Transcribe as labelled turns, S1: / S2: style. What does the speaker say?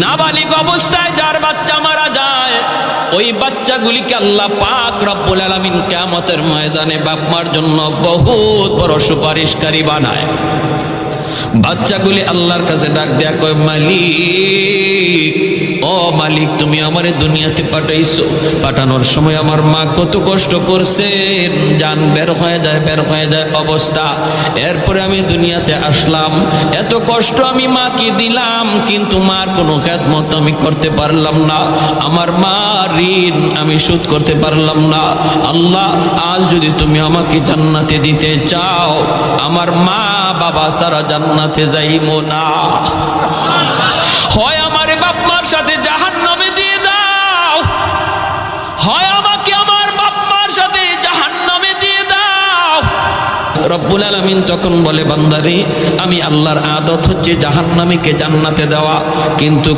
S1: নাবালিগ অবস্থায় যার বাচ্চা মারা যায়, ওই বাচ্চাগুলিকে আল্লাহ পাক রব্বুল আলামিন কিয়ামতের ময়দানে বাপ মার জন্য বহুত বড় সুপারিশকারী বানায়। বাচ্চাগুলি আল্লাহর কাছে ডাক দেয়া কয়, মালিক, ও মালিক, তুমি আমারে দুনিয়াতে পাঠাইছো, পাঠানোর সময় আমার মা কত কষ্ট করছেন, জান বের হয়ে যায় অবস্থা। এরপরে আমি দুনিয়াতে আসলাম, এত কষ্ট আমি মাকে দিলাম, কিন্তু মার কোনো খেদমত আমি করতে পারলাম না, আমার মা ঋণ আমি শোধ করতে পারলাম না। আল্লাহ, আজ যদি তুমি আমাকে জান্নাতে দিতে চাও, আমার মা বাবা সারা জান্নাতে যাইবো না, হয় আমার বাপ মার সাথে জাহান্নামে দিয়ে দাও, হয় আমাকে আমার বাপ মার সাথে জাহান্নামে দিয়ে দাও। রব্বুল আলামিন তখন বলে, বান্দারে, আমি আল্লাহর আদত হচ্ছে জাহান্নামীকে জান্নাতে দেওয়া, কিন্তু